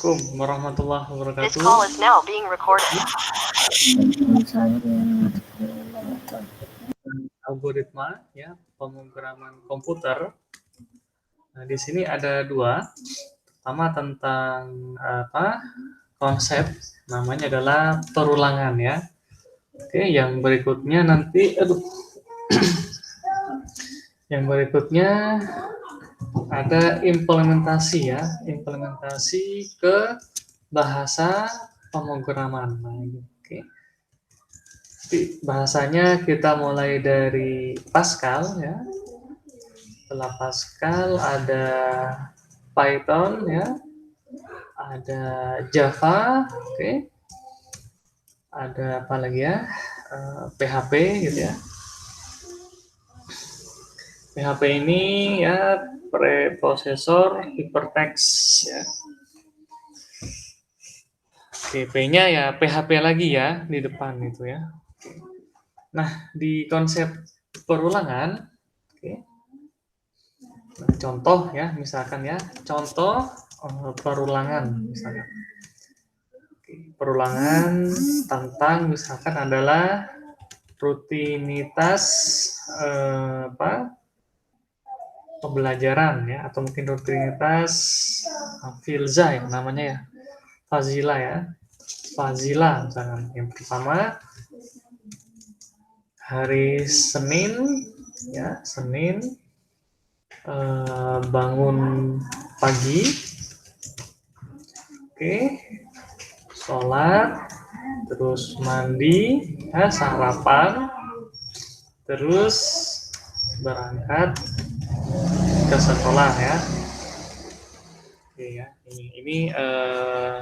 Assalamualaikum warahmatullahi This wabarakatuh. call is now being recorded. Algoritma ya, pemrograman komputer. Nah, di sini ada dua. Pertama tentang konsep, namanya adalah perulangan ya. Oke, yang berikutnya nanti yang berikutnya ada implementasi ya, implementasi ke bahasa pemrograman. Nah, oke. Jadi bahasanya kita mulai dari Pascal ya. Setelah Pascal ada Python ya, ada Java, oke. Ada apa lagi ya? PHP gitu ya. PHP ini ya preprosesor hypertext ya. Oke, P-nya ya PHP lagi ya di depan itu ya. Nah, di konsep perulangan, oke. Nah, contoh ya, misalkan ya, contoh perulangan misalkan. Oke, perulangan tentang misalkan adalah rutinitas pembelajaran ya, atau mungkin rutinitas filza ya namanya ya, fazila ya, fazila misalkan. Yang pertama hari Senin ya, Senin bangun pagi, oke, sholat, terus mandi ya, sarapan, terus berangkat ke sekolah ya. Oke ya, ini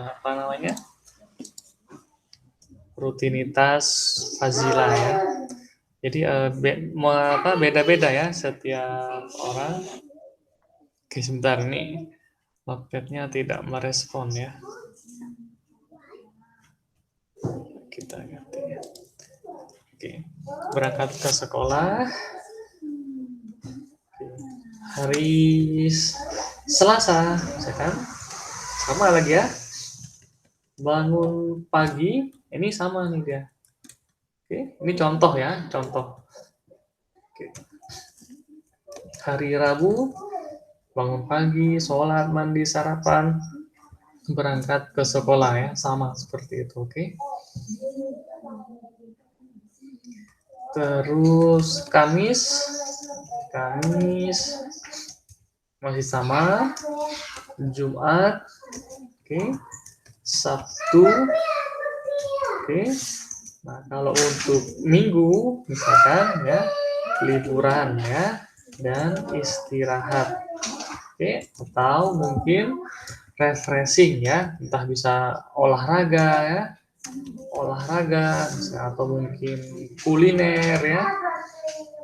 apa namanya, rutinitas fazilah ya. Jadi beda-beda ya setiap orang. Oke, sebentar, ini Notepad-nya tidak merespon ya. Kita ganti ya. Oke, berangkat ke sekolah. Hari Selasa, misalkan sama lagi ya. Bangun pagi, ini sama nih dia. Oke, ini contoh ya, contoh. Oke. Hari Rabu, bangun pagi, sholat, mandi, sarapan, berangkat ke sekolah ya, sama seperti itu, oke. Terus Kamis masih sama, Jumat, oke, Sabtu, oke. Nah, kalau untuk Minggu misalkan ya, liburan ya, dan istirahat, oke, atau mungkin refreshing ya, entah bisa olahraga ya, atau mungkin kuliner ya,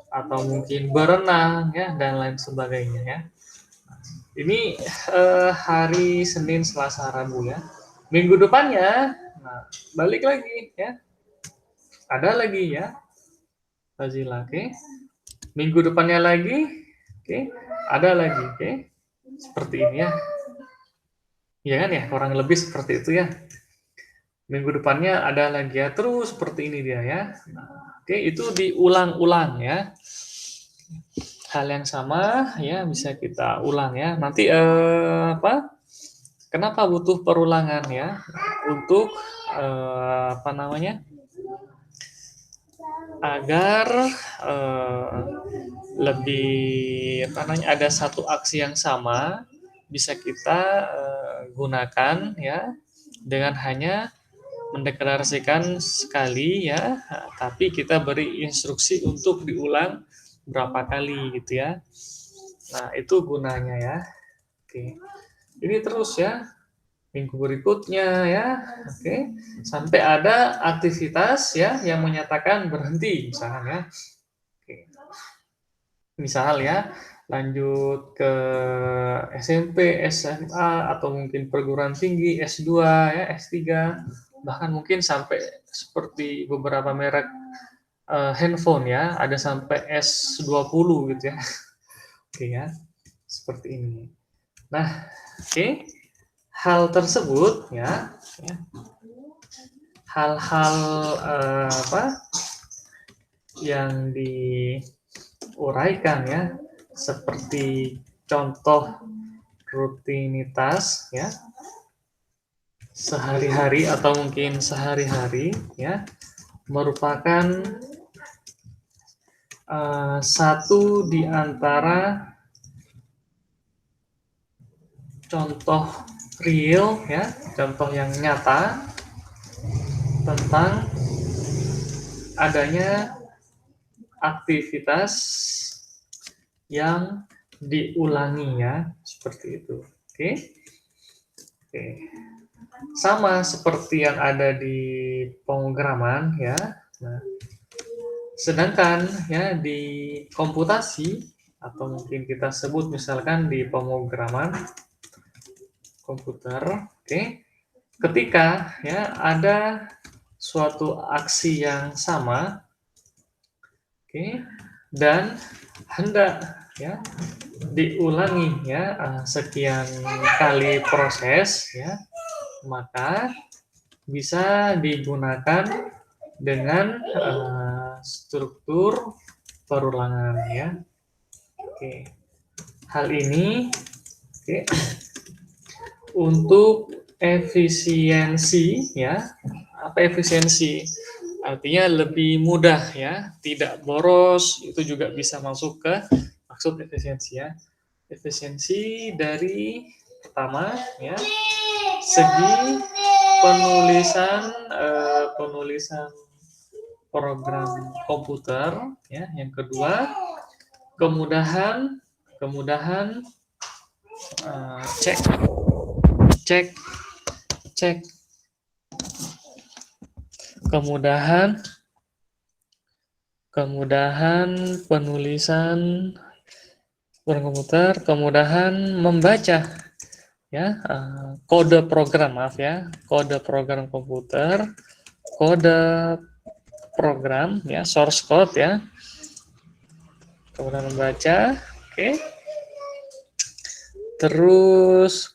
atau mungkin berenang ya, dan lain sebagainya ya. Ini hari Senin, Selasa, Rabu ya. Minggu depannya, nah, balik lagi ya. Ada lagi ya, Fazila, oke. Minggu depannya lagi, oke. Ada lagi, oke. Seperti ini ya. Ya kan ya, kurang lebih seperti itu ya. Minggu depannya ada lagi ya, terus seperti ini dia ya. Nah, oke, itu diulang-ulang ya. Hal yang sama ya bisa kita ulang ya. Nanti kenapa butuh perulangan ya? Untuk apa namanya? Agar lebih apa namanya, ada satu aksi yang sama bisa kita gunakan ya, dengan hanya mendeklarasikan sekali ya, tapi kita beri instruksi untuk diulang berapa kali gitu ya. Nah, itu gunanya ya. Oke. Ini terus ya, minggu berikutnya ya. Oke. Sampai ada aktivitas ya yang menyatakan berhenti misalnya ya. Oke. Misal ya, lanjut ke SMP, SMA, atau mungkin perguruan tinggi, S2 ya, S3, bahkan mungkin sampai seperti beberapa merek handphone ya, ada sampai S20 gitu ya. Oke ya, seperti ini. Nah, oke. hal tersebut ya, hal-hal yang diuraikan ya, seperti contoh rutinitas ya, sehari-hari atau mungkin sehari-hari ya, merupakan satu di antara contoh real ya, contoh yang nyata tentang adanya aktivitas yang diulangi ya, seperti itu. Oke. Oke. Sama seperti yang ada di pemrograman ya. Nah, sedangkan ya di komputasi atau mungkin kita sebut misalkan di pemrograman komputer, oke. Ketika ya ada suatu aksi yang sama, oke, dan hendak ya diulangi ya sekian kali proses ya, maka bisa digunakan dengan struktur perulangan ya. Oke. Hal ini untuk efisiensi ya. Apa efisiensi? Artinya lebih mudah ya, tidak boros, itu juga bisa masuk ke maksud efisiensi ya. Efisiensi dari pertama ya, segi penulisan program komputer ya. Yang kedua, kemudahan cek kemudahan penulisan program komputer, kemudahan membaca ya, kode program, maaf ya, kode program komputer, kode program ya, source code ya, kemudian membaca, oke. Terus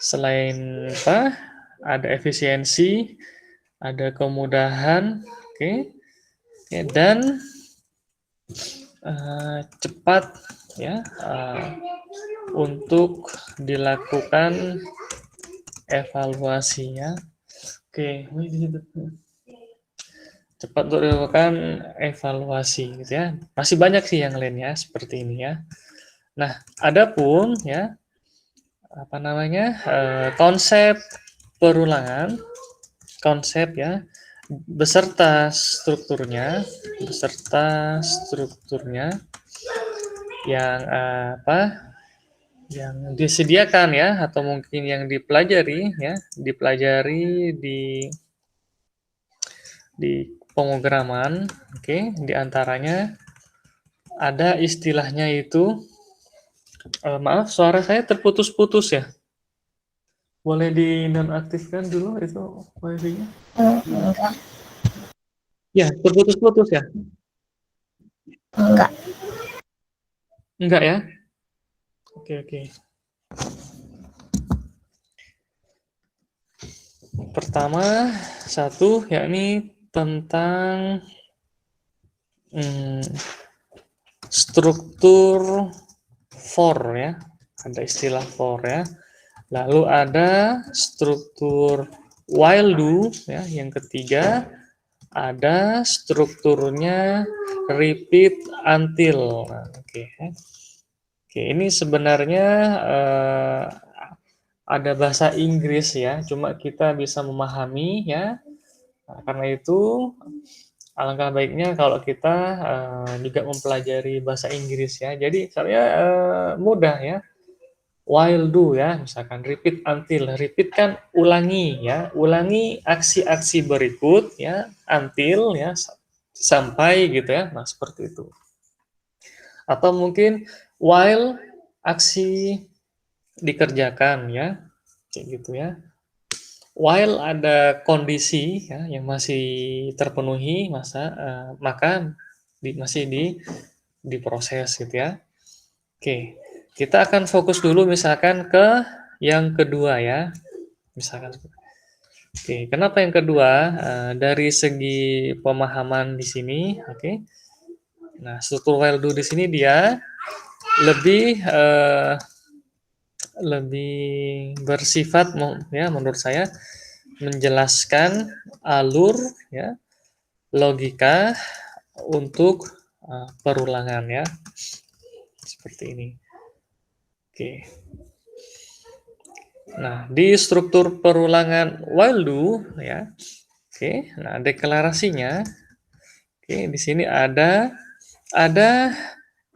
selain apa, ada efisiensi, ada kemudahan, oke. Dan cepat ya untuk dilakukan evaluasinya. Oke, cepat untuk dilakukan evaluasi gitu ya. Masih banyak sih yang lainnya seperti ini ya. Nah, adapun ya apa namanya konsep perulangan, konsep ya beserta strukturnya yang yang disediakan ya, atau mungkin yang dipelajari di pemrograman, oke. Di antaranya ada istilahnya itu, maaf suara saya terputus-putus ya. Boleh dinonaktifkan dulu itu wifi-nya? Enggak. Ya, terputus-putus ya? Enggak. Enggak ya? Oke. Pertama, satu yakni tentang struktur for ya. Ada istilah for ya. Lalu ada struktur while do ya. Yang ketiga ada strukturnya repeat until. Nah, oke, ini sebenarnya ada bahasa Inggris ya, cuma kita bisa memahami ya. Nah, karena itu alangkah baiknya kalau kita juga mempelajari bahasa Inggris ya. Jadi saya mudah ya. While do ya, misalkan repeat until. Repeat kan ulangi ya, ulangi aksi-aksi berikut ya, until ya sampai gitu ya. Nah, seperti itu. Atau mungkin while aksi dikerjakan ya, kayak gitu ya. While ada kondisi ya yang masih terpenuhi maka masih diproses gitu ya. Oke. Kita akan fokus dulu misalkan ke yang kedua ya. Misalkan. Oke, kenapa yang kedua? Dari segi pemahaman di sini, oke. Nah, struktur while do di sini dia lebih lebih bersifat ya menurut saya menjelaskan alur ya logika untuk perulangan ya seperti ini. Oke. Nah, di struktur perulangan while do ya. Oke, nah deklarasinya oke di sini ada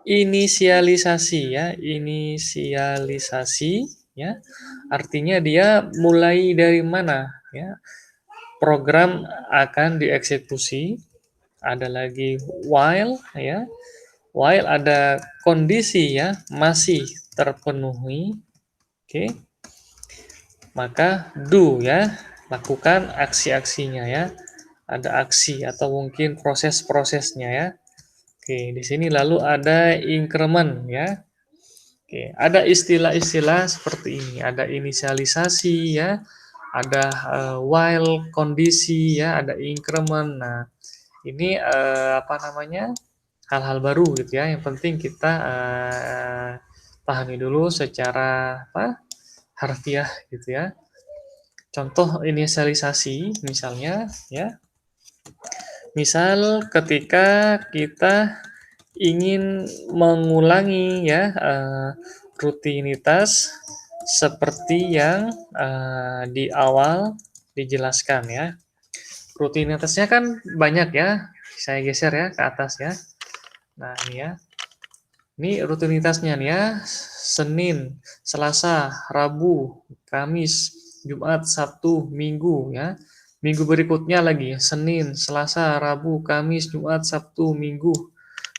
inisialisasi ya, inisialisasi ya. Artinya dia mulai dari mana ya? Program akan dieksekusi. Ada lagi while ya. While ada kondisi ya, masih terpenuhi. Oke. Maka do ya, lakukan aksi-aksinya ya. Ada aksi atau mungkin proses-prosesnya ya. Oke, di sini lalu ada increment ya. Oke, ada istilah-istilah seperti ini, ada inisialisasi ya, ada while kondisi ya, ada increment. Nah, ini apa namanya? Hal-hal baru gitu ya. Yang penting kita pahami dulu secara apa? Harfiah gitu ya. Contoh inisialisasi misalnya ya. Misal ketika kita ingin mengulangi ya rutinitas seperti yang di awal dijelaskan ya. Rutinitasnya kan banyak ya. Saya geser ya ke atas ya. Nah, ini ya. Ini rutinitasnya nih ya. Senin, Selasa, Rabu, Kamis, Jumat, Sabtu, Minggu ya. Minggu berikutnya lagi Senin, Selasa, Rabu, Kamis, Jumat, Sabtu, Minggu.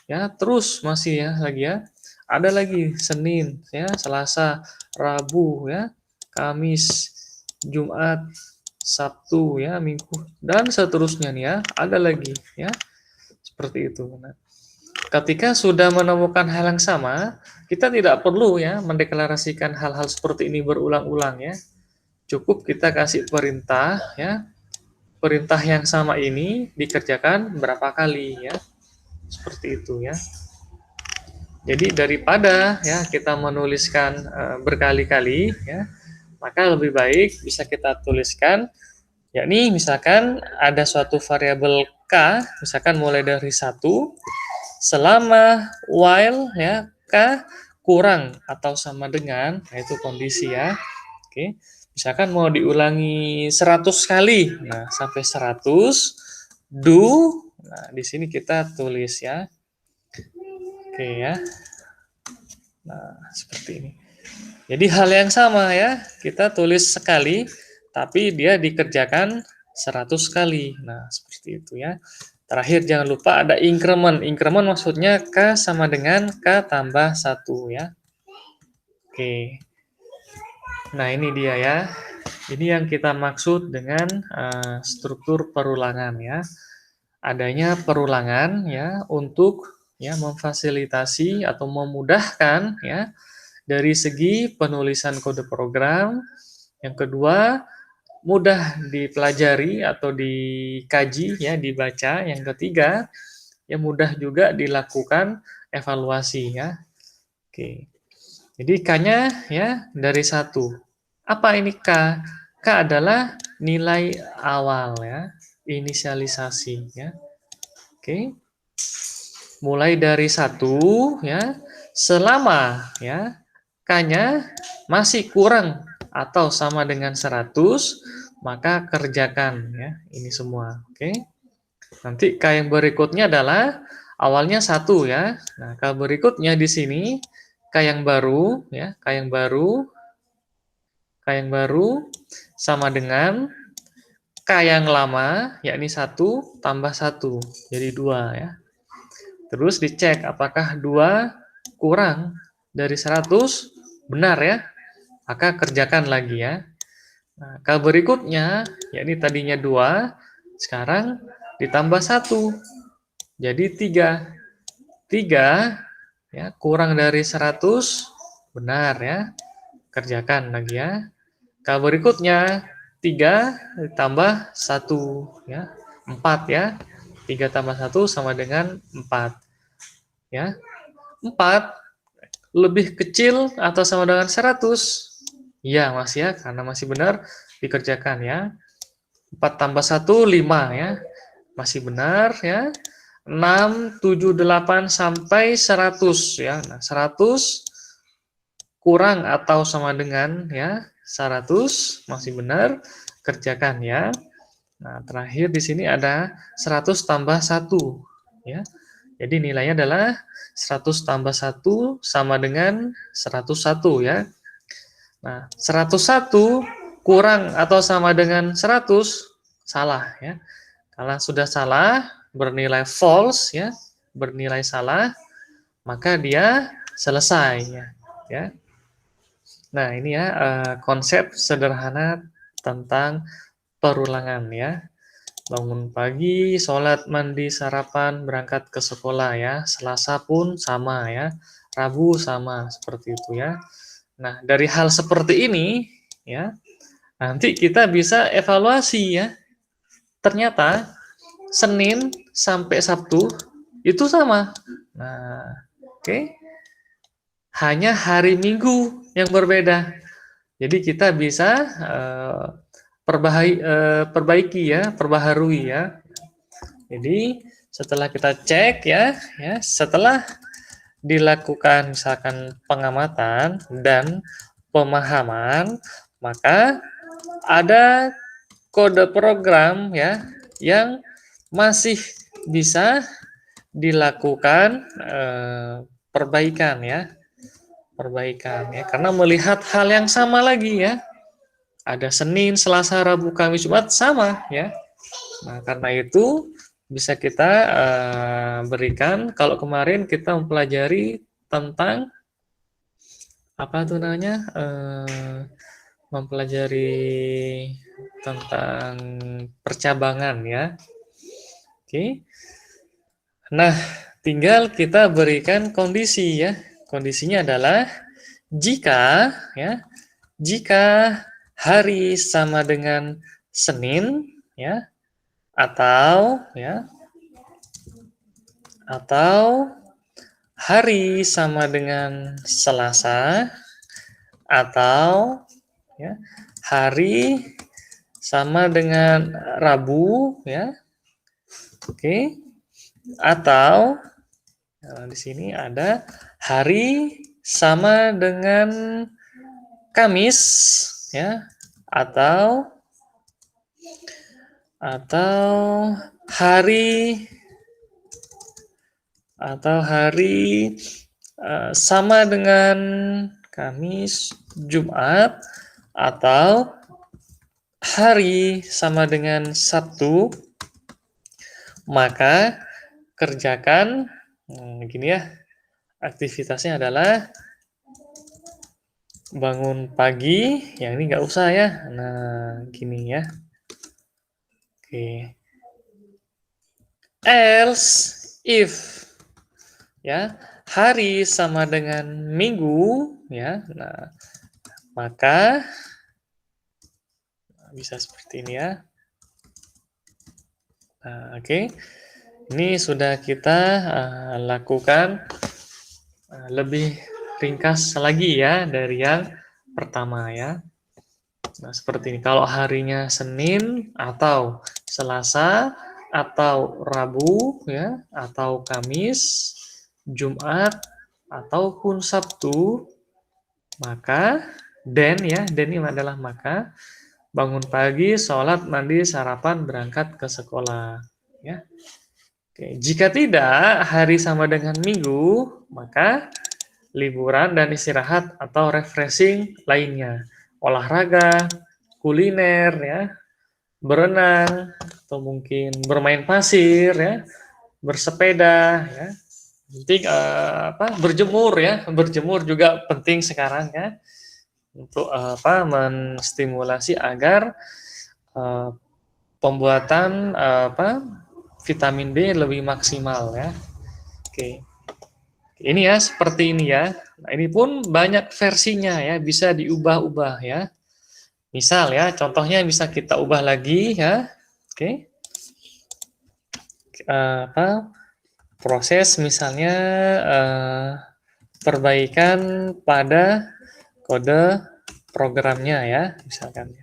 Ya, terus masih ya lagi ya. Ada lagi Senin ya, Selasa, Rabu ya, Kamis, Jumat, Sabtu ya, Minggu dan seterusnya nih ya. Ada lagi ya. Seperti itu. Nah, ketika sudah menemukan hal yang sama, kita tidak perlu ya mendeklarasikan hal-hal seperti ini berulang-ulang ya. Cukup kita kasih perintah ya. Perintah yang sama ini dikerjakan berapa kali ya. Seperti itu ya. Jadi daripada ya kita menuliskan berkali-kali ya, maka lebih baik bisa kita tuliskan yakni misalkan ada suatu variabel k, misalkan mulai dari 1 selama while ya k kurang atau sama dengan, nah itu kondisi ya. Oke. Misalkan mau diulangi 100 kali. Nah, sampai 100 do. Nah, di sini kita tulis ya. Oke ya. Nah, seperti ini. Jadi hal yang sama ya, kita tulis sekali, tapi dia dikerjakan 100 kali. Nah, seperti itu ya. Terakhir jangan lupa ada increment. Increment maksudnya K sama dengan K tambah 1 ya. Oke. Nah, ini dia ya. Ini yang kita maksud dengan struktur perulangan ya. Adanya perulangan ya untuk ya memfasilitasi atau memudahkan ya dari segi penulisan kode program. Yang kedua, mudah dipelajari atau dikaji ya, dibaca. Yang ketiga, ya mudah juga dilakukan evaluasi ya. Oke. Jadi K-nya ya dari 1. Apa ini K? K adalah nilai awal ya, inisialisasi ya. Oke. Mulai dari 1 ya, selama ya K-nya masih kurang atau sama dengan 100, maka kerjakan ya ini semua. Oke. Nanti K yang berikutnya adalah awalnya 1 ya. Nah, K berikutnya di sini K yang baru ya, K yang baru sama dengan K yang lama yakni 1 tambah 1 jadi 2 ya. Terus dicek apakah 2 kurang dari 100 benar ya. Maka kerjakan lagi ya. Nah, K berikutnya yakni tadinya 2 sekarang ditambah 1 jadi 3. 3 ya kurang dari 100 Benar ya. Kerjakan lagi ya. Kalau berikutnya 3 ditambah 1 ya. 4 ya. 3 tambah 1 sama dengan 4 ya. 4 lebih kecil atau sama dengan 100? Iya, Mas ya, karena masih benar dikerjakan ya. 4 tambah 1 5 ya. Masih benar ya. 6, 7, 8 sampai 100 ya. Nah, 100 kurang atau sama dengan ya 100 masih benar, kerjakan ya. Nah, terakhir di sini ada 100 tambah 1 ya. Jadi nilainya adalah 100 tambah 1 sama dengan 101 ya. Nah, 101 kurang atau sama dengan 100 salah ya. Kalau sudah salah, bernilai false ya, bernilai salah, maka dia selesai ya. Nah, ini ya konsep sederhana tentang perulangan ya. Bangun pagi, sholat, mandi, sarapan, berangkat ke sekolah ya. Selasa pun sama ya. Rabu sama, seperti itu ya. Nah, dari hal seperti ini ya, nanti kita bisa evaluasi ya. Ternyata Senin sampai Sabtu itu sama. Nah, oke. Hanya hari Minggu yang berbeda. Jadi kita bisa perbaiki ya, perbaharui ya. Jadi setelah kita cek ya, setelah dilakukan misalkan pengamatan dan pemahaman, maka ada kode program ya yang masih bisa dilakukan perbaikan ya. Perbaikan ya, karena melihat hal yang sama lagi ya. Ada Senin, Selasa, Rabu, Kamis, Jumat sama ya. Nah, karena itu bisa kita berikan, kalau kemarin kita mempelajari tentang apa tuh namanya? Mempelajari tentang percabangan ya. Oke. Nah, tinggal kita berikan kondisi ya. Kondisinya adalah jika ya, jika hari sama dengan Senin ya, atau hari sama dengan Selasa, atau ya, hari sama dengan Rabu ya. Oke. Atau di sini ada hari sama dengan Kamis ya, atau hari sama dengan Kamis, Jumat, atau hari sama dengan Sabtu, maka kerjakan gini ya. Aktivitasnya adalah bangun pagi, yang ini nggak usah ya. Nah, gini ya. Oke. Else if ya, hari sama dengan minggu ya. Nah, maka bisa seperti ini ya. Nah, oke. Ini sudah kita lakukan lebih ringkas lagi ya dari yang pertama ya. Nah, seperti ini. Kalau harinya Senin atau Selasa atau Rabu ya, atau Kamis, Jumat ataupun Sabtu, maka dan ini adalah maka bangun pagi, sholat, mandi, sarapan, berangkat ke sekolah ya. Oke, jika tidak hari sama dengan minggu, maka liburan dan istirahat atau refreshing lainnya. Olahraga, kuliner ya, berenang atau mungkin bermain pasir ya, bersepeda ya. Penting berjemur ya, berjemur juga penting sekarang ya. Untuk menstimulasi agar pembuatan vitamin B lebih maksimal ya. Oke. Ini ya seperti ini ya. Nah, ini pun banyak versinya ya, bisa diubah-ubah ya. Misal ya, contohnya bisa kita ubah lagi ya. Oke. Apa proses misalnya perbaikan pada kode programnya ya, misalkan.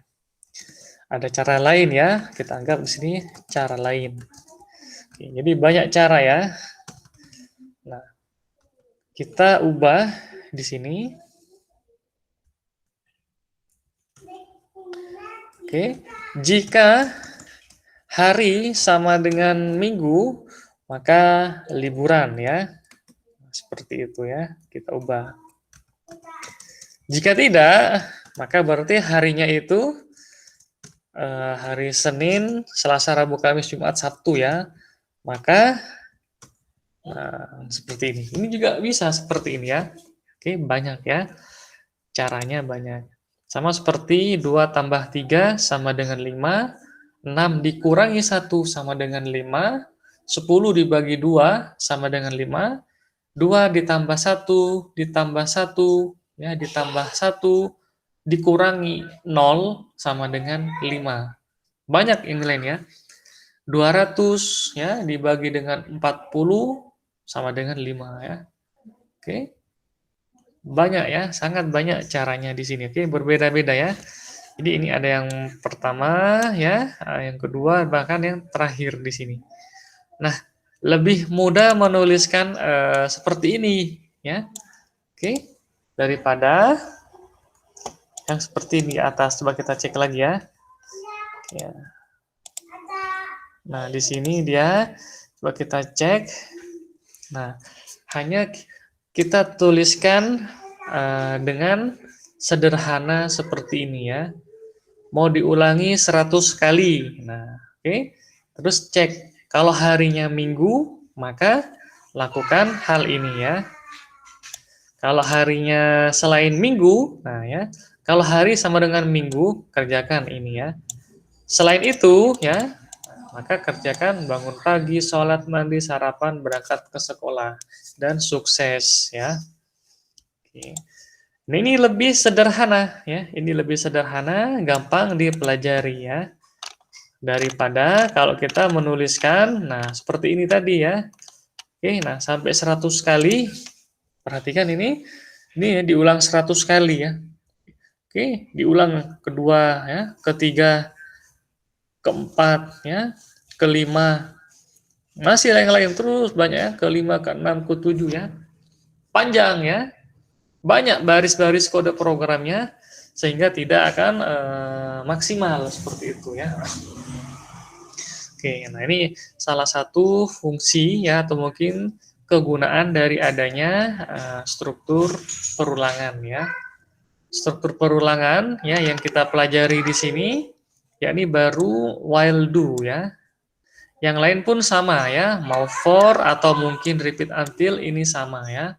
Ada cara lain ya, kita anggap di sini cara lain. Oke, jadi banyak cara ya. Nah, kita ubah di sini. Oke, jika hari sama dengan minggu, maka liburan ya. Seperti itu ya, kita ubah. Jika tidak, maka berarti harinya itu hari Senin, Selasa, Rabu, Kamis, Jumat, Sabtu ya. Maka seperti ini. Ini juga bisa seperti ini ya. Oke, banyak ya. Caranya banyak. Sama seperti 2 tambah 3 sama dengan 5, 6 dikurangi 1 sama dengan 5, 10 dibagi 2 sama dengan 5, 2 ditambah 1 ditambah 1 ya, ditambah 1 dikurangi 0 sama dengan 5. Banyak yang lain ya. 200 ya dibagi dengan 40 sama dengan 5 ya. Oke. Banyak ya, sangat banyak caranya di sini. Oke, berbeda-beda ya. Jadi ini ada yang pertama ya, yang kedua bahkan yang terakhir di sini. Nah, lebih mudah menuliskan seperti ini ya. Oke. Daripada yang seperti di atas. Coba kita cek lagi ya. Ya. Nah, di sini dia coba kita cek. Nah, hanya kita tuliskan dengan sederhana seperti ini ya. Mau diulangi 100 kali. Nah, oke. Terus cek kalau harinya Minggu, maka lakukan hal ini ya. Kalau harinya selain Minggu, nah ya. Kalau hari sama dengan Minggu, kerjakan ini ya. Selain itu ya, maka kerjakan bangun pagi, sholat, mandi, sarapan, berangkat ke sekolah, dan sukses ya. Oke. Nah, ini lebih sederhana ya. Ini lebih sederhana, gampang dipelajari ya. Daripada kalau kita menuliskan, nah seperti ini tadi ya. Oke, nah sampai 100 kali. Perhatikan ini ya, diulang 100 kali ya. Oke, diulang kedua ya, ketiga, keempat ya, kelima. Masih yang lain terus banyak ya, kelima, keenam, ketujuh ya. Panjang ya. Banyak baris-baris kode programnya sehingga tidak akan maksimal seperti itu ya. Oke, nah ini salah satu fungsi ya atau mungkin kegunaan dari adanya struktur perulangan ya. Struktur perulangan ya yang kita pelajari di sini yakni baru while do ya. Yang lain pun sama ya, mau for atau mungkin repeat until ini sama ya.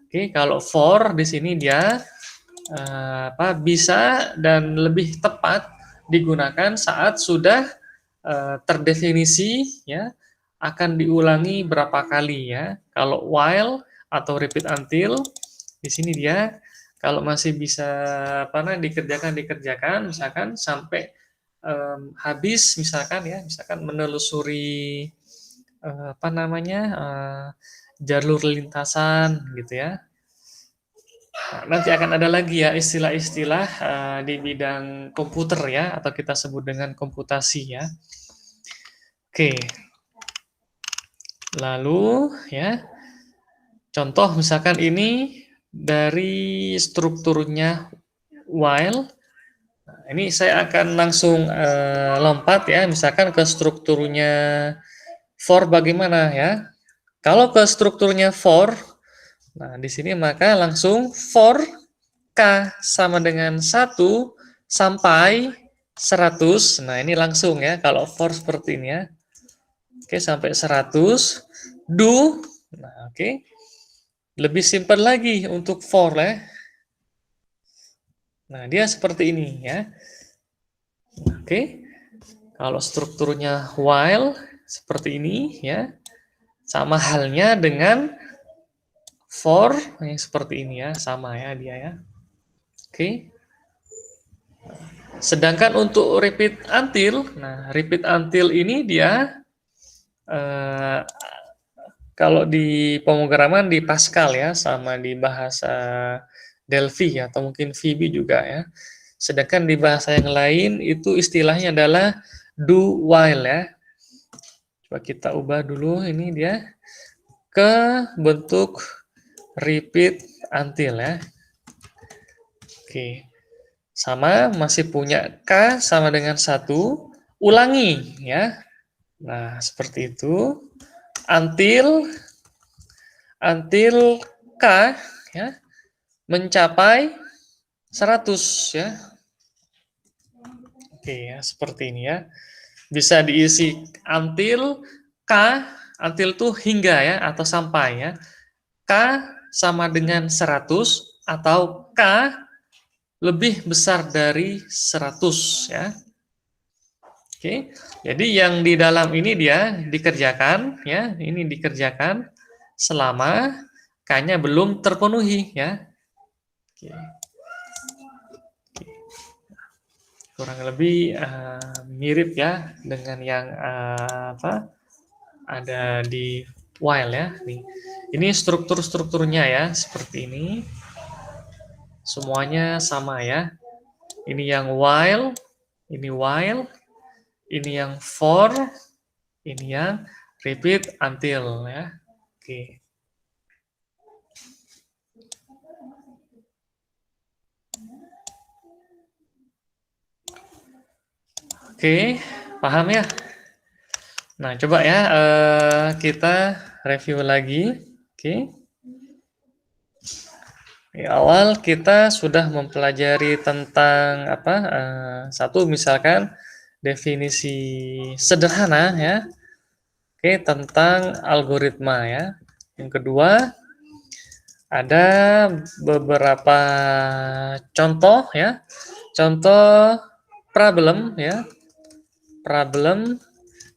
Oke, kalau for di sini dia bisa dan lebih tepat digunakan saat sudah terdefinisi ya akan diulangi berapa kali ya. Kalau while atau repeat until di sini dia kalau masih bisa dikerjakan misalkan sampai habis misalkan ya, misalkan menelusuri jalur lintasan gitu ya. Nah, nanti akan ada lagi ya istilah-istilah di bidang komputer ya atau kita sebut dengan komputasi ya. Oke. Lalu ya contoh misalkan ini dari strukturnya while. Nah, ini saya akan langsung lompat ya misalkan ke strukturnya for bagaimana ya. Kalau ke strukturnya for, nah di sini maka langsung for K sama dengan 1 sampai 100. Nah, ini langsung ya kalau for seperti ini ya. Oke, sampai 100. Do. Nah, oke. Lebih simpel lagi untuk for ya. Nah, dia seperti ini ya. Oke. Kalau strukturnya while seperti ini ya. Sama halnya dengan for yang seperti ini ya, sama ya dia ya. Oke. Sedangkan untuk repeat until, nah repeat until ini dia eh, kalau di pemrograman di Pascal ya, sama di bahasa Delphi atau mungkin VB juga ya. Sedangkan di bahasa yang lain itu istilahnya adalah do while ya. Coba kita ubah dulu ini dia ke bentuk repeat until ya. Oke. Sama masih punya K sama dengan 1, ulangi ya. Nah, seperti itu. Until K ya mencapai 100 ya. Oke ya, seperti ini ya. Bisa diisi until K, until itu hingga ya atau sampai ya. K sama dengan 100 atau K lebih besar dari 100 ya. Oke. Jadi yang di dalam ini dia dikerjakan ya, ini dikerjakan selama K-nya belum terpenuhi ya. Oke. Kurang lebih mirip ya dengan yang ada di while ya. Nih. Ini strukturnya ya seperti ini. Semuanya sama ya. Ini yang while, ini yang for, ini yang repeat until ya. Oke. Oke, paham ya? Nah, coba ya kita review lagi. Oke. Di awal kita sudah mempelajari tentang apa? Satu misalkan definisi sederhana ya. Oke, tentang algoritma ya. Yang kedua ada beberapa contoh ya. Contoh problem ya. Problem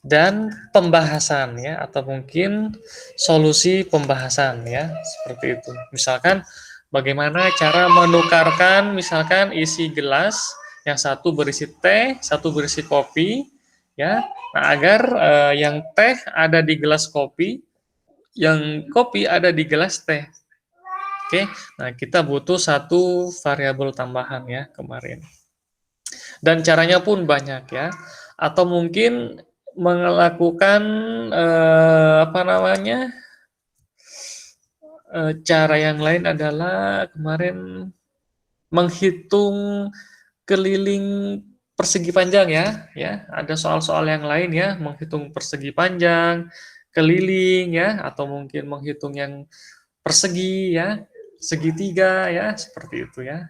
dan pembahasan ya, atau mungkin solusi pembahasan ya, seperti itu. Misalkan bagaimana cara menukarkan misalkan isi gelas, yang satu berisi teh, satu berisi kopi ya. Nah, agar yang teh ada di gelas kopi, yang kopi ada di gelas teh. Oke. Nah, kita butuh satu variabel tambahan ya kemarin. Dan caranya pun banyak ya. Atau mungkin melakukan apa namanya, cara yang lain adalah kemarin menghitung keliling persegi panjang ya ada soal-soal yang lain ya, menghitung persegi panjang, keliling ya, atau mungkin menghitung yang persegi ya, segitiga ya, seperti itu ya.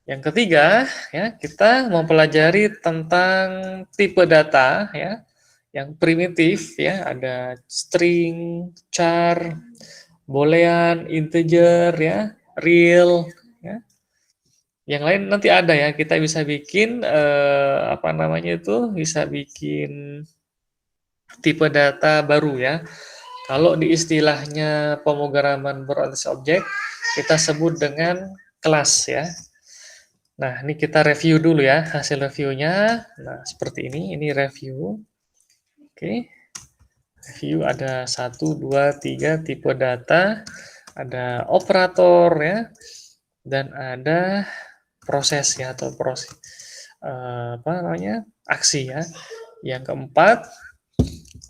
Yang ketiga ya, kita mempelajari tentang tipe data ya, yang primitif ya, ada string, char, boolean, integer ya, real ya. Yang lain nanti ada ya, kita bisa bikin apa namanya itu, bisa bikin tipe data baru ya. Kalau di istilahnya pemrograman berorientasi objek, kita sebut dengan kelas ya. Nah, ini kita review dulu ya, hasil reviewnya. Nah, seperti ini review. Oke. Review ada 1, 2, 3 tipe data, ada operator ya, dan ada proses ya, atau proses apa namanya, aksi ya. Yang keempat,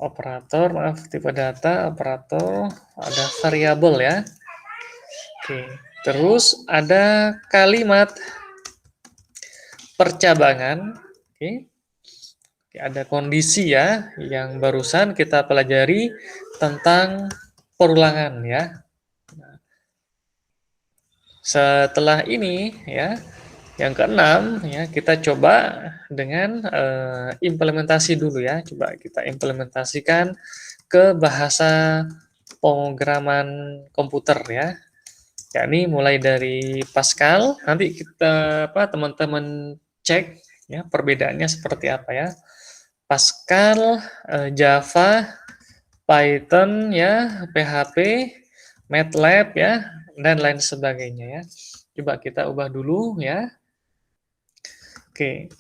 operator, maaf, tipe data, operator, ada variabel ya. Oke, terus ada kalimat percabangan. Oke. Ada kondisi ya yang barusan kita pelajari tentang perulangan ya. Setelah ini ya, yang keenam ya, kita coba dengan implementasi dulu ya. Coba kita implementasikan ke bahasa pemrograman komputer ya. Yakni mulai dari Pascal, nanti kita teman-teman cek ya perbedaannya seperti apa ya. Pascal, Java, Python ya, PHP, MATLAB ya, dan lain sebagainya ya. Coba kita ubah dulu ya. Oke.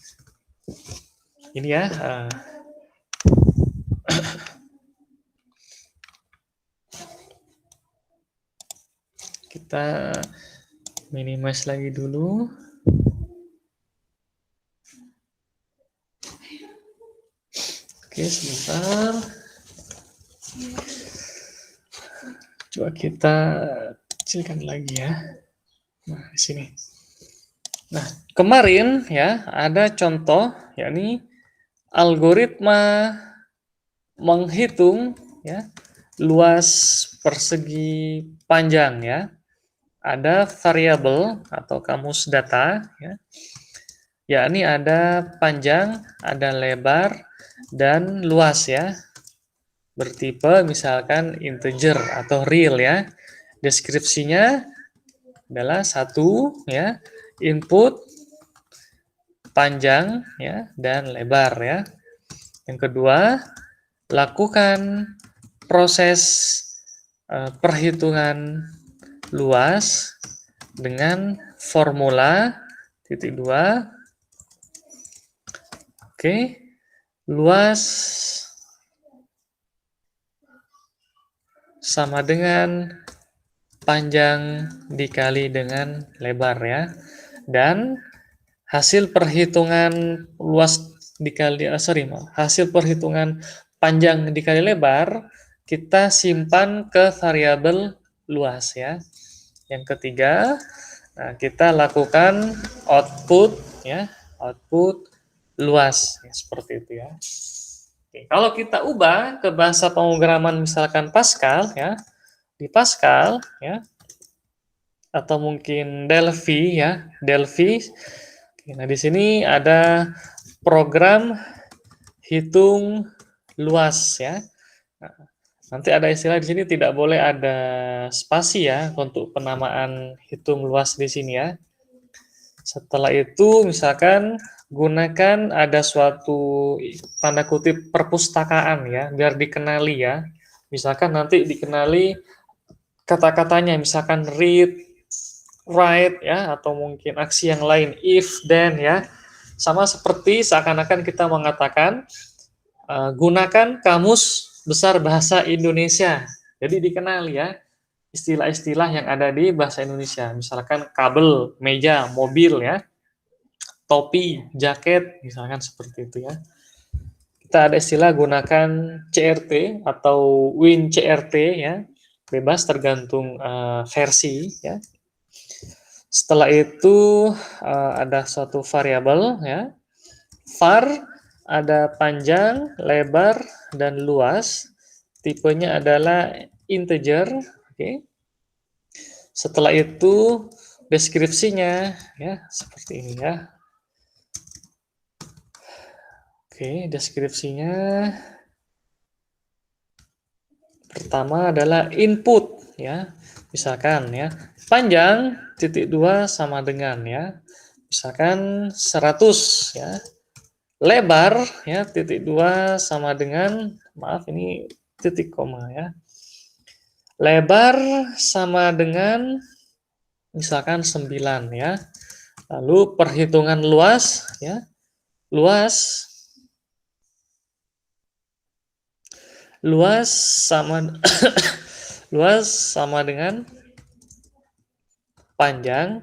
Ini ya. Kita minimize lagi dulu. Oke, sebentar. Coba kita kecilkan lagi ya. Nah, di sini. Nah, kemarin ya ada contoh yakni algoritma menghitung ya luas persegi panjang ya. Ada variabel atau kamus data ya. Yakni ada panjang, ada lebar dan luas ya. Bertipe misalkan integer atau real ya. Deskripsinya adalah satu ya, input panjang ya dan lebar ya. Yang kedua, lakukan proses perhitungan luas dengan formula titik dua. Oke, luas sama dengan panjang dikali dengan lebar ya. Dan hasil perhitungan luas dikali hasil perhitungan panjang dikali lebar kita simpan ke variabel luas ya. Yang ketiga, nah, kita lakukan output ya, output luas ya, seperti itu ya. Oke, kalau kita ubah ke bahasa pemrograman misalkan Pascal ya, di Pascal ya, atau mungkin Delphi ya, Delphi. Nah, di sini ada program hitung luas ya. Nah, nanti ada istilah di sini tidak boleh ada spasi ya untuk penamaan hitung luas di sini ya. Setelah itu misalkan gunakan ada suatu tanda kutip perpustakaan ya biar dikenali ya. Misalkan nanti dikenali kata-katanya misalkan read, write ya atau mungkin aksi yang lain if, then ya. Sama seperti seakan-akan kita mengatakan gunakan kamus besar bahasa Indonesia. Jadi dikenal ya istilah-istilah yang ada di bahasa Indonesia. Misalkan kabel, meja, mobil ya, topi, jaket, misalkan seperti itu ya. Kita ada istilah gunakan CRT atau WinCRT ya, bebas tergantung versi ya. Setelah itu ada suatu variabel ya, var ada panjang, lebar, dan luas. Tipenya adalah integer. Oke. Setelah itu deskripsinya ya seperti ini ya. Oke, deskripsinya pertama adalah input ya. Misalkan ya, panjang titik 2 sama dengan ya. Misalkan 100 ya. Lebar ya titik 2 sama dengan maaf ini titik koma ya. Lebar sama dengan misalkan 9 ya. Lalu perhitungan luas ya. Luas sama luas sama dengan panjang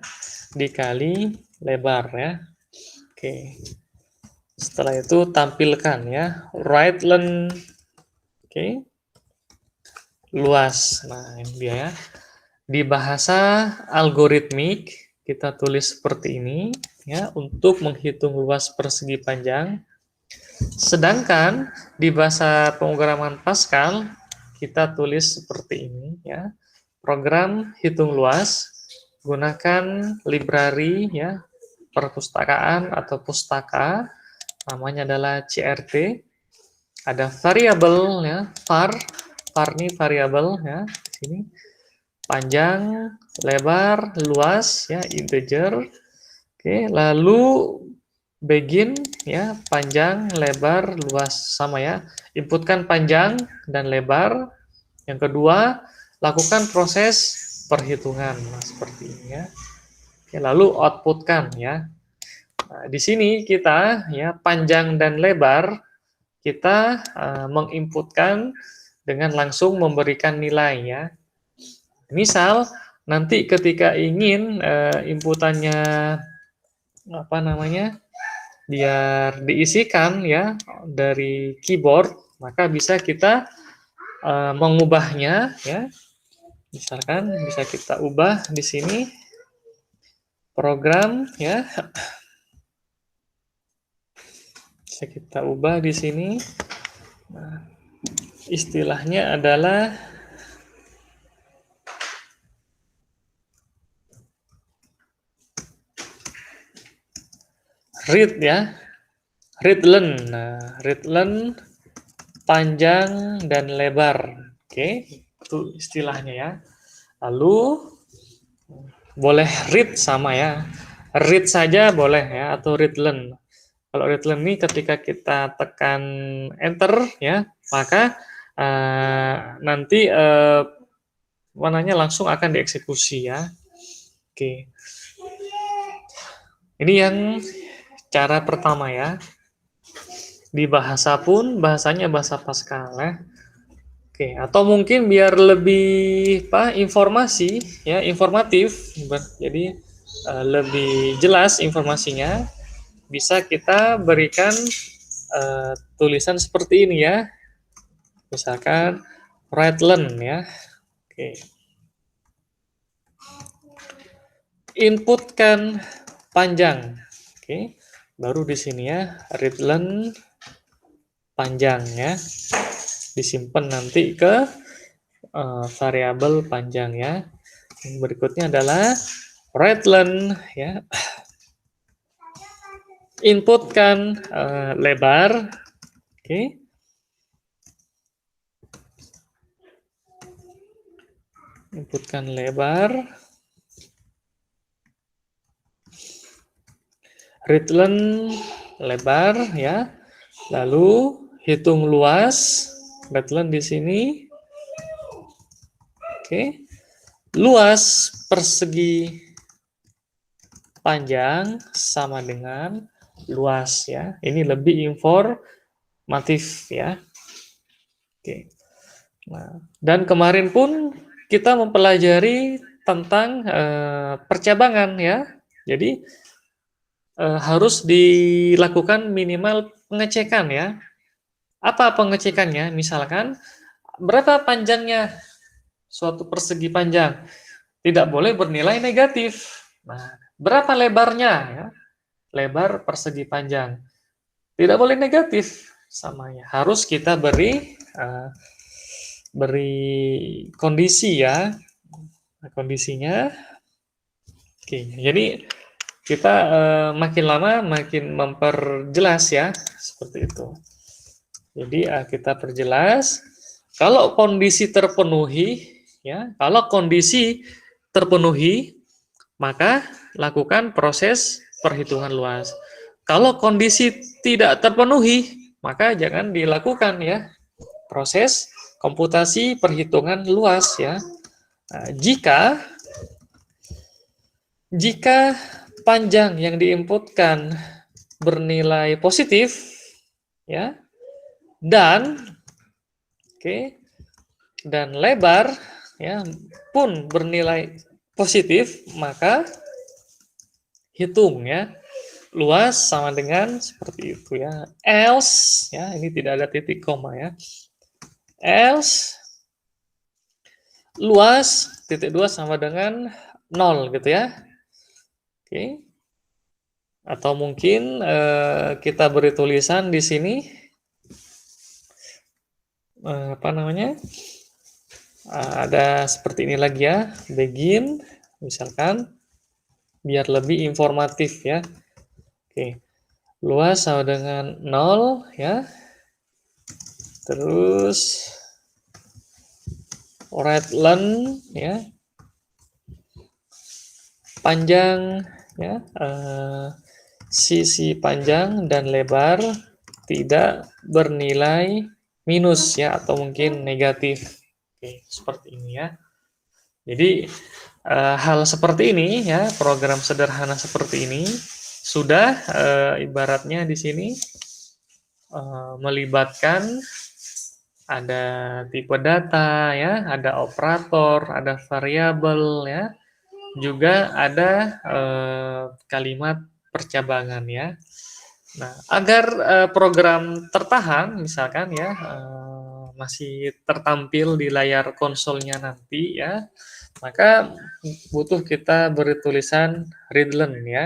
dikali lebar ya. Oke. Setelah itu tampilkan ya right length. Oke. Luas. Nah, ini dia ya. Di bahasa algoritmik kita tulis seperti ini ya untuk menghitung luas persegi panjang. Sedangkan di bahasa pemrograman Pascal kita tulis seperti ini ya. Program hitung luas gunakan library ya, perpustakaan atau pustaka namanya adalah CRT. Ada variabel ya, var ini variabel ya, di sini. Panjang, lebar, luas ya, integer. Oke, lalu begin ya, panjang, lebar, luas sama ya. Inputkan panjang dan lebar. Yang kedua, lakukan proses perhitungan. Nah, seperti ini ya. Oke, lalu outputkan ya. Nah, di sini kita ya panjang dan lebar kita menginputkan dengan langsung memberikan nilai ya. Misal nanti ketika ingin inputannya apa namanya biar diisikan ya dari keyboard, maka bisa kita mengubahnya ya. Misalkan bisa kita ubah di sini program ya. Bisa kita ubah di sini. Nah, istilahnya adalah read ya. Read len. Nah, read len panjang dan lebar. Oke, itu istilahnya ya. Lalu boleh read sama ya. Read saja boleh ya atau read len. Kalau read len ini ketika kita tekan enter ya, maka nanti warnanya langsung akan dieksekusi ya. Oke. Ini yang cara pertama ya. Di bahasa pun bahasanya bahasa Pascal ya. Oke, atau mungkin biar lebih informasi ya, informatif. Jadi lebih jelas informasinya, bisa kita berikan tulisan seperti ini ya. Misalkan write learn ya. Oke. Inputkan panjang. Oke. Baru di sini ya, read learn panjang ya. Disimpan nanti ke variabel panjang ya. Yang berikutnya adalah write learn ya. Inputkan lebar. Oke. Inputkan lebar. Read learn lebar ya. Lalu hitung luas. Read learn di sini. Oke. Luas persegi panjang sama dengan luas ya. Ini lebih informatif ya. Oke. Nah, dan kemarin pun kita mempelajari tentang percabangan ya. Jadi harus dilakukan minimal pengecekan ya. Apa pengecekannya? Misalkan berapa panjangnya suatu persegi panjang? Tidak boleh bernilai negatif. Nah, berapa lebarnya ya? Lebar persegi panjang. Tidak boleh negatif samanya. Harus kita beri kondisi ya. Nah, kondisinya. Oke, jadi kita makin lama makin memperjelas ya, seperti itu. Jadi kita perjelas kalau kondisi terpenuhi ya, kalau kondisi terpenuhi maka lakukan proses perhitungan luas. Kalau kondisi tidak terpenuhi maka jangan dilakukan ya proses komputasi perhitungan luas ya. Nah, jika panjang yang diinputkan bernilai positif ya dan dan lebar ya pun bernilai positif, maka hitung ya luas sama dengan seperti itu ya. Else ya, ini tidak ada titik koma ya. Else luas titik 2 sama dengan 0 gitu ya. Oke. Atau mungkin kita beri tulisan di sini apa namanya? Ada seperti ini lagi ya, begin misalkan biar lebih informatif ya. Oke. Luas sama dengan 0 ya. Terus write learn ya. Panjang ya, sisi panjang dan lebar tidak bernilai minus ya atau mungkin negatif. Oke, seperti ini ya. Jadi hal seperti ini ya, program sederhana seperti ini sudah ibaratnya di sini melibatkan ada tipe data ya, ada operator, ada variabel ya, juga ada kalimat percabangan ya. Nah, agar program tertahan misalkan ya masih tertampil di layar konsolnya nanti ya, maka butuh kita beri tulisan readline ya,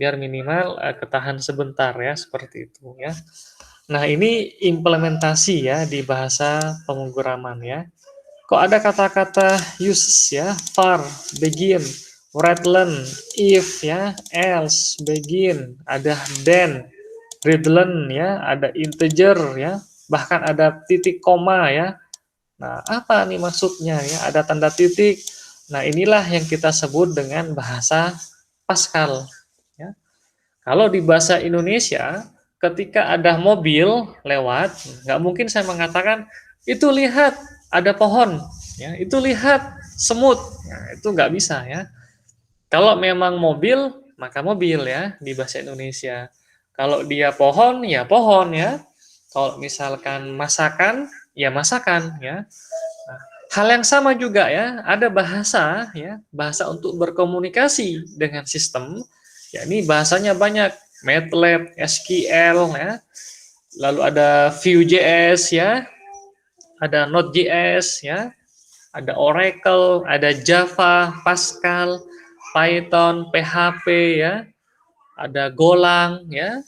biar minimal ketahan sebentar ya, seperti itu ya. Nah, ini implementasi ya di bahasa pemrograman ya. Kok ada kata-kata uses ya, for, begin, readline, if ya, else, begin, ada then, readline ya, ada integer ya, bahkan ada titik koma ya. Nah, apa nih maksudnya ya? Ada tanda titik. Nah, inilah yang kita sebut dengan bahasa Pascal ya. Kalau di bahasa Indonesia, ketika ada mobil lewat, nggak mungkin saya mengatakan, itu lihat ada pohon, ya, itu lihat semut, nah, itu nggak bisa ya. Kalau memang mobil, maka mobil ya di bahasa Indonesia. Kalau dia pohon, ya pohon ya. Kalau misalkan masakan, ya masakan ya. Nah, hal yang sama juga ya, ada bahasa ya, bahasa untuk berkomunikasi dengan sistem. Ya, ini bahasanya banyak, MATLAB, SQL ya. Lalu ada Vue.js ya, ada Node.js ya, ada Oracle, ada Java, Pascal, Python, PHP ya, ada Golang ya,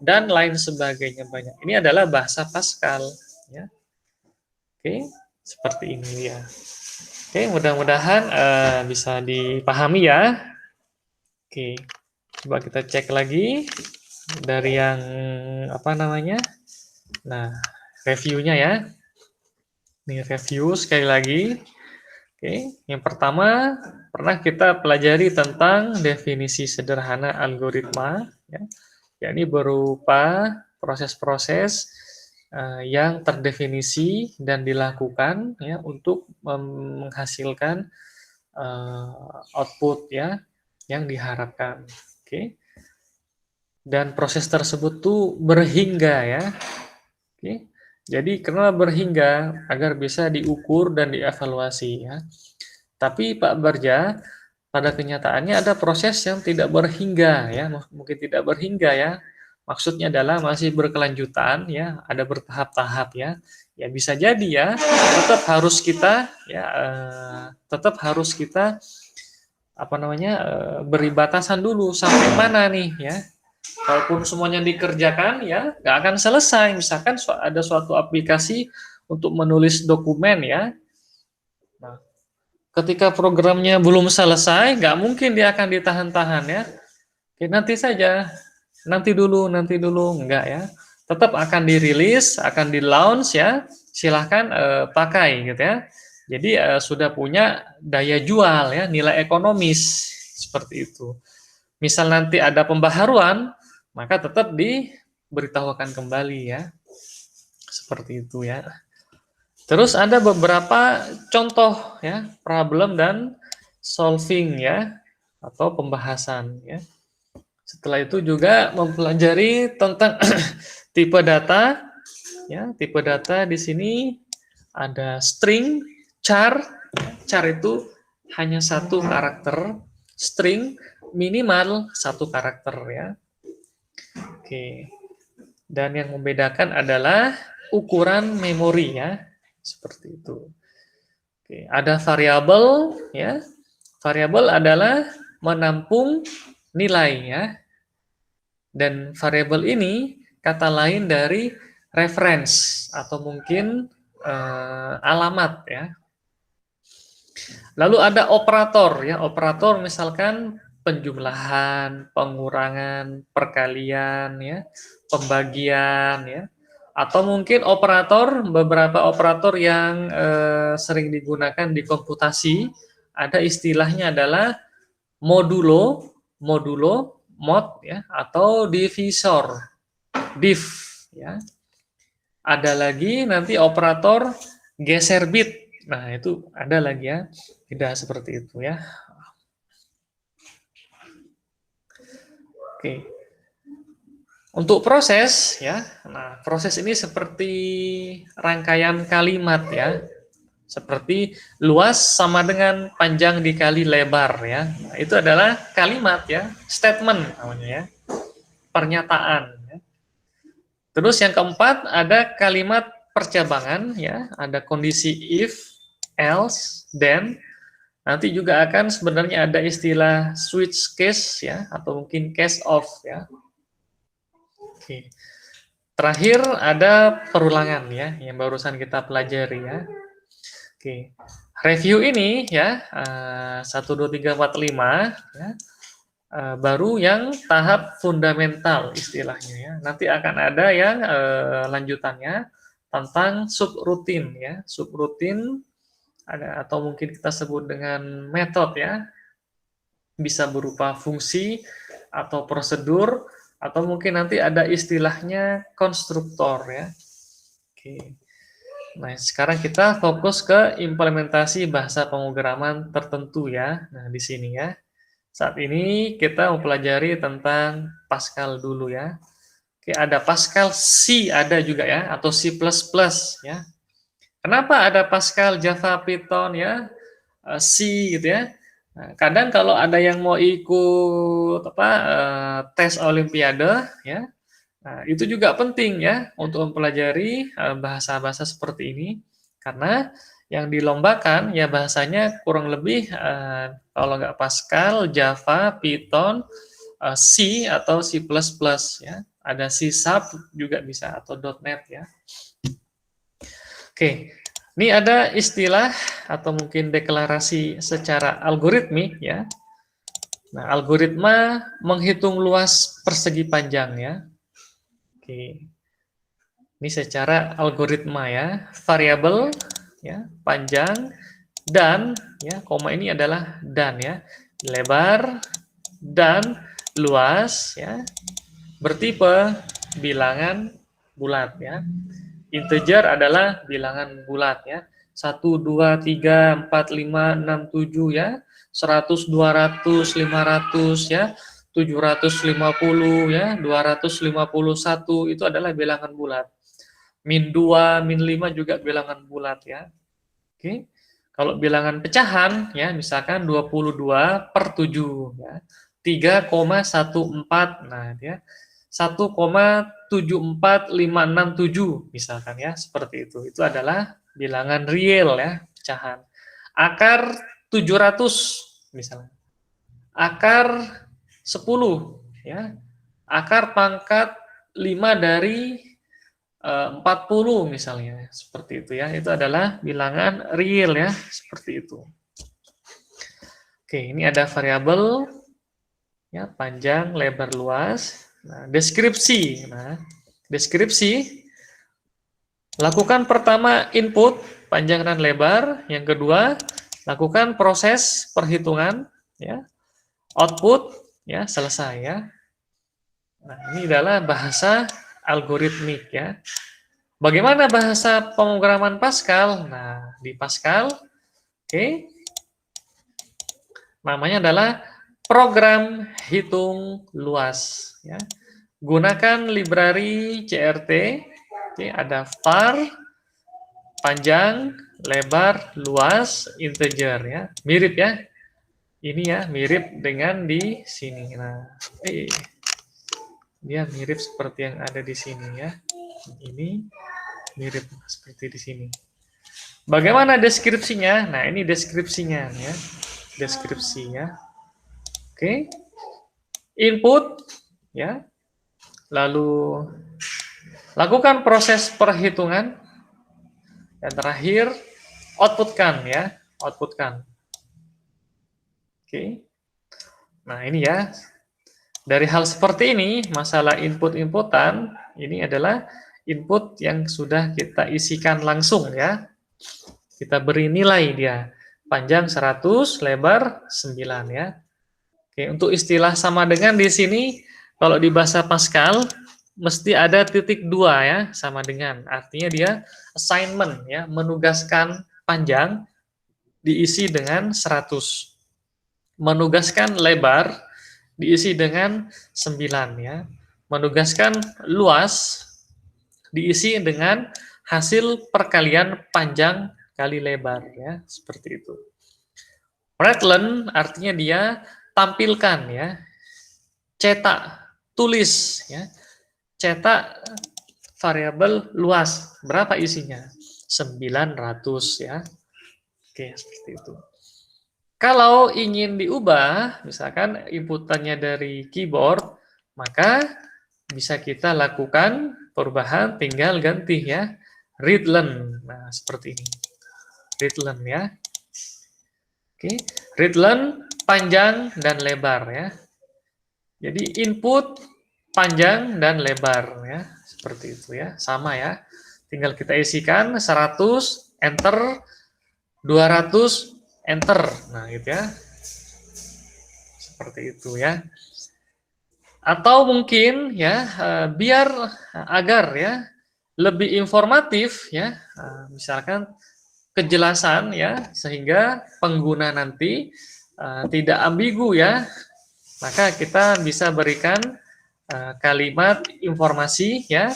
dan lain sebagainya banyak. Ini adalah bahasa Pascal ya. Oke, seperti ini ya. Oke, mudah-mudahan bisa dipahami ya. Oke, coba kita cek lagi dari yang apa namanya. Nah, reviewnya ya. Ini review sekali lagi. Oke, yang pertama pernah kita pelajari tentang definisi sederhana algoritma, ya, yakni berupa proses-proses yang terdefinisi dan dilakukan ya untuk menghasilkan output ya yang diharapkan. Oke, dan proses tersebut tuh berhingga ya. Oke. Jadi kenapa berhingga? Agar bisa diukur dan dievaluasi ya. Tapi Pak Barja, pada kenyataannya ada proses yang tidak berhingga ya, mungkin tidak berhingga ya. Maksudnya adalah masih berkelanjutan ya, ada bertahap-tahap ya. Ya bisa jadi ya, tetap harus kita ya tetap harus kita apa namanya beri batasan dulu sampai mana nih ya. Walaupun semuanya dikerjakan ya nggak akan selesai. Misalkan ada suatu aplikasi untuk menulis dokumen ya. Nah, ketika programnya belum selesai, nggak mungkin dia akan ditahan-tahan ya. Oke, nanti dulu, enggak ya. Tetap akan dirilis, akan di launch ya. Silahkan pakai gitu ya. Jadi sudah punya daya jual ya, nilai ekonomis seperti itu. Misal nanti ada pembaharuan, maka tetap diberitahukan kembali ya. Seperti itu ya. Terus ada beberapa contoh ya, problem dan solving ya, atau pembahasan ya. Setelah itu juga mempelajari tentang tipe data ya, tipe data di sini ada string, char. Char itu hanya satu karakter, string minimal satu karakter ya. Oke. Dan yang membedakan adalah ukuran memori ya. Seperti itu. Oke, ada variabel ya. Variabel adalah menampung nilai ya. Dan variabel ini kata lain dari reference atau mungkin alamat ya. Lalu ada operator ya. Operator misalkan penjumlahan, pengurangan, perkalian ya, pembagian ya. Atau mungkin beberapa operator yang sering digunakan di komputasi, ada istilahnya adalah modulo, mod ya, atau divisor, div ya. Ada lagi nanti operator geser bit Nah, itu ada lagi ya, tidak seperti itu ya. Oke. Untuk proses ya. Nah, proses ini seperti rangkaian kalimat ya. Seperti luas sama dengan panjang dikali lebar ya. Nah, itu adalah kalimat ya, statement namanya ya. Pernyataan ya. Terus yang keempat ada kalimat percabangan ya, ada kondisi if, else, then. Nanti juga akan sebenarnya ada istilah switch case ya, atau mungkin case off ya. Oke. Terakhir ada perulangan ya, yang barusan kita pelajari ya. Oke. Review ini ya, 1, 2, 3, 4, 5 ya. Baru yang tahap fundamental istilahnya ya. Nanti akan ada yang lanjutannya tentang subrutin ya. Subrutin ada atau mungkin kita sebut dengan metode ya. Bisa berupa fungsi atau prosedur atau mungkin nanti ada istilahnya konstruktor ya. Oke. Nah, sekarang kita fokus ke implementasi bahasa pemrograman tertentu ya. Nah, di sini ya. Saat ini kita mempelajari tentang Pascal dulu ya. Oke, ada Pascal C ada juga ya, atau C++ ya. Kenapa ada Pascal, Java, Python ya, C gitu ya. Nah, kadang kalau ada yang mau ikut tes Olimpiade ya, nah, itu juga penting ya untuk mempelajari bahasa-bahasa seperti ini karena yang dilombakan ya bahasanya kurang lebih kalau nggak Pascal, Java, Python, C atau C++ ya. Ada C# juga bisa atau .NET ya. Oke, ini ada istilah atau mungkin deklarasi secara algoritmik ya. Nah, algoritma menghitung luas persegi panjang ya. Oke. Ini secara algoritma ya. Variabel ya, panjang dan ya, koma ini adalah dan ya. Lebar dan luas ya. Bertipe bilangan bulat ya. Integer adalah bilangan bulat ya. 1, 2, 3, 4, 5, 6, 7 ya. 100, 200, 500 ya. 750 ya. 251 itu adalah bilangan bulat. Min 2, min 5 juga bilangan bulat ya. Oke. Kalau bilangan pecahan ya, misalkan 22 per 7 ya. 3,14. Nah, dia 1,74567 misalkan ya, seperti itu. Itu adalah bilangan real ya, pecahan. Akar 700 misalnya. Akar 10 ya. Akar pangkat 5 dari 40 misalnya, seperti itu ya. Itu adalah bilangan real ya, seperti itu. Oke, ini ada variabel ya, panjang, lebar, luas. Nah, deskripsi. Nah, deskripsi lakukan pertama input panjang dan lebar, yang kedua lakukan proses perhitungan ya. Output ya, selesai ya. Nah, ini adalah bahasa algoritmik ya. Bagaimana bahasa pemrograman Pascal? Nah, di Pascal oke. Namanya adalah program hitung luas ya. Gunakan library CRT. Oke, ada var panjang, lebar, luas, integer ya. Mirip ya. Ini ya, mirip dengan di sini. Nah, dia mirip seperti yang ada di sini ya. Ini mirip seperti di sini. Bagaimana deskripsinya? Nah, ini deskripsinya ya. Deskripsinya. Oke. Input ya. Lalu lakukan proses perhitungan. Dan terakhir outputkan ya, outputkan. Oke. Nah, ini ya. Dari hal seperti ini, masalah input-inputan, ini adalah input yang sudah kita isikan langsung ya. Kita beri nilai dia. Panjang 100, lebar 9 ya. Oke, untuk istilah sama dengan di sini, kalau di bahasa Pascal, mesti ada titik 2 ya, sama dengan. Artinya dia assignment ya, menugaskan panjang diisi dengan 100. Menugaskan lebar diisi dengan 9 ya. Menugaskan luas diisi dengan hasil perkalian panjang kali lebar ya, seperti itu. Redline artinya dia tampilkan ya, cetak, tulis ya. Cetak variabel luas, berapa isinya? 900 ya. Oke, seperti itu. Kalau ingin diubah, misalkan inputannya dari keyboard, maka bisa kita lakukan perubahan, tinggal ganti ya, readline. Nah, seperti ini. Readline ya. Oke, readline panjang dan lebar ya. Jadi input panjang dan lebar ya, seperti itu ya. Sama ya. Tinggal kita isikan 100 enter, 200 enter. Nah, gitu ya. Seperti itu ya. Atau mungkin ya biar agar ya lebih informatif ya, misalkan kejelasan ya, sehingga pengguna nanti tidak ambigu ya, maka kita bisa berikan kalimat informasi ya,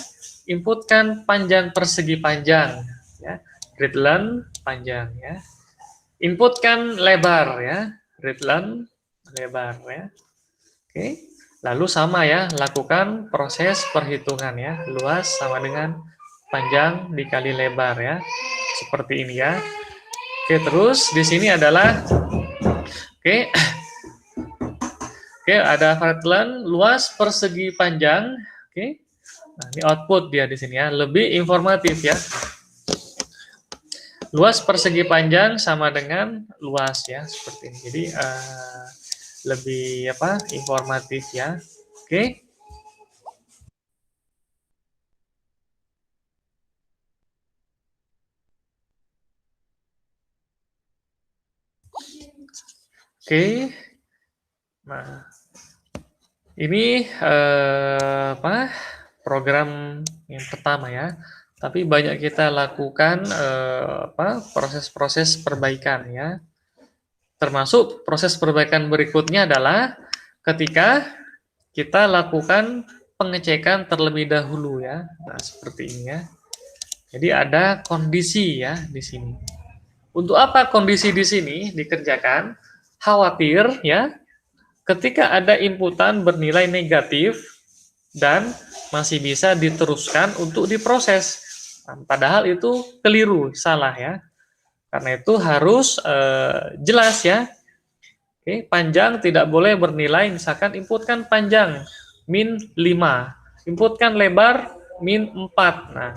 inputkan panjang persegi panjang ya, readline panjang ya, inputkan lebar ya, readline lebar ya. Oke, lalu sama ya, lakukan proses perhitungan ya, luas sama dengan panjang dikali lebar ya, seperti ini ya. Oke, terus di sini adalah Oke, ada readline luas persegi panjang. Oke, nah ini output dia di sini ya, lebih informatif ya. Luas persegi panjang sama dengan luas ya, seperti ini. Jadi lebih informatif ya. Oke. Oke. Nah, ini program yang pertama ya. Tapi banyak kita lakukan proses-proses perbaikan ya. Termasuk proses perbaikan berikutnya adalah ketika kita lakukan pengecekan terlebih dahulu ya. Nah, seperti ini ya. Jadi ada kondisi ya di sini. Untuk apa kondisi di sini dikerjakan? Khawatir ya, ketika ada inputan bernilai negatif dan masih bisa diteruskan untuk diproses. Nah, padahal itu keliru, salah ya. Karena itu harus jelas ya. Oke, panjang tidak boleh bernilai, misalkan inputkan panjang min 5, inputkan lebar min 4. Nah,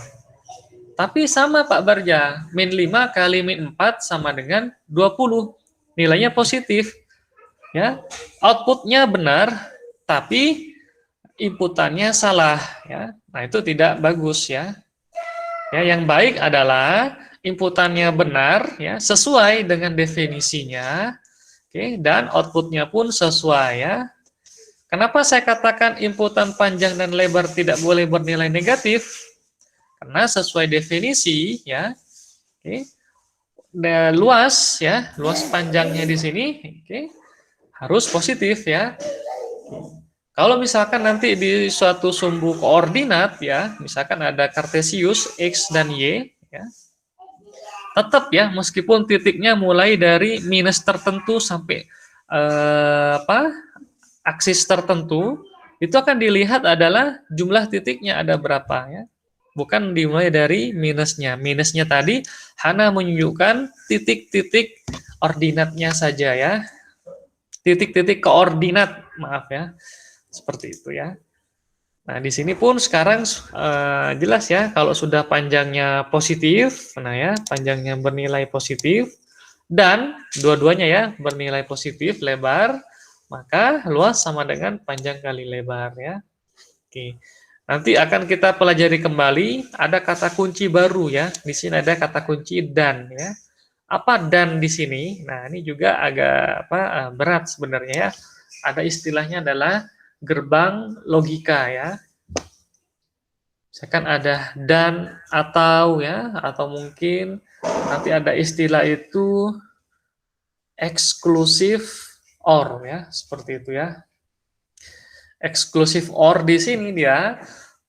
tapi sama Pak Barja, min 5 kali min 4 sama dengan 20. Nilainya positif. Ya, outputnya benar, tapi inputannya salah. Ya, nah itu tidak bagus ya. Ya, yang baik adalah inputannya benar, ya, sesuai dengan definisinya, oke, dan outputnya pun sesuai ya. Kenapa saya katakan inputan panjang dan lebar tidak boleh bernilai negatif? Karena sesuai definisi ya, oke, luas ya, luas panjangnya di sini, oke, harus positif ya. Kalau misalkan nanti di suatu sumbu koordinat ya, misalkan ada kartesius x dan y ya, tetap ya, meskipun titiknya mulai dari minus tertentu sampai aksis tertentu, itu akan dilihat adalah jumlah titiknya ada berapa ya. Bukan dimulai dari minusnya. Minusnya tadi hanya menunjukkan titik-titik ordinatnya saja ya. Titik-titik koordinat, maaf ya. Seperti itu ya. Nah, di sini pun sekarang jelas ya, kalau sudah panjangnya positif, nah ya, panjangnya bernilai positif, dan dua-duanya ya, bernilai positif, lebar, maka luas sama dengan panjang kali lebar ya. Oke. Nanti akan kita pelajari kembali, ada kata kunci baru ya. Di sini ada kata kunci dan ya. Apa dan di sini? Nah, ini juga agak berat sebenarnya ya. Ada istilahnya adalah gerbang logika ya. Misalkan ada dan atau ya, atau mungkin nanti ada istilah itu eksklusif or ya, seperti itu ya. Eksklusif or di sini dia,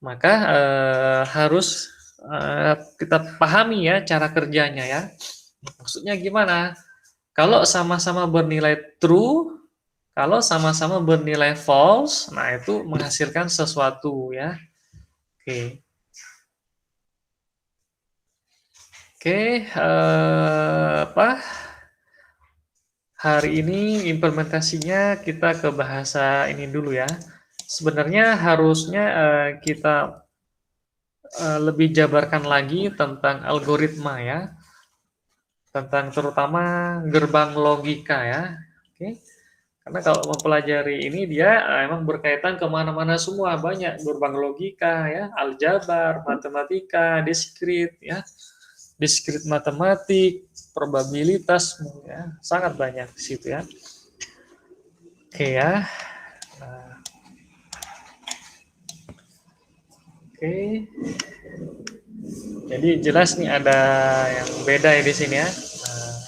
maka harus kita pahami ya cara kerjanya ya. Maksudnya gimana? Kalau sama-sama bernilai true, kalau sama-sama bernilai false, nah itu menghasilkan sesuatu ya. Oke. Oke, apa? Hari ini implementasinya kita ke bahasa ini dulu ya. Sebenarnya harusnya kita lebih jabarkan lagi tentang algoritma ya, tentang terutama gerbang logika ya. Oke, karena kalau mempelajari ini dia emang berkaitan kemana-mana semua, banyak gerbang logika ya, aljabar, matematika, diskrit ya, diskrit matematik, probabilitas ya, sangat banyak di situ ya. Oke ya. Nah, oke. Jadi jelas nih ada yang beda ya di sini ya. Nah,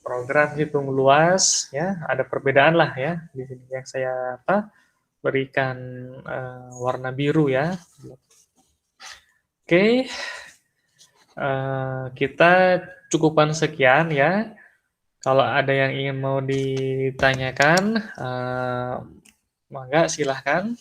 program hitung luas ya, ada perbedaan lah ya di sini yang saya berikan warna biru ya. Oke, kita cukupan sekian ya. Kalau ada yang ingin mau ditanyakan, mangga silahkan.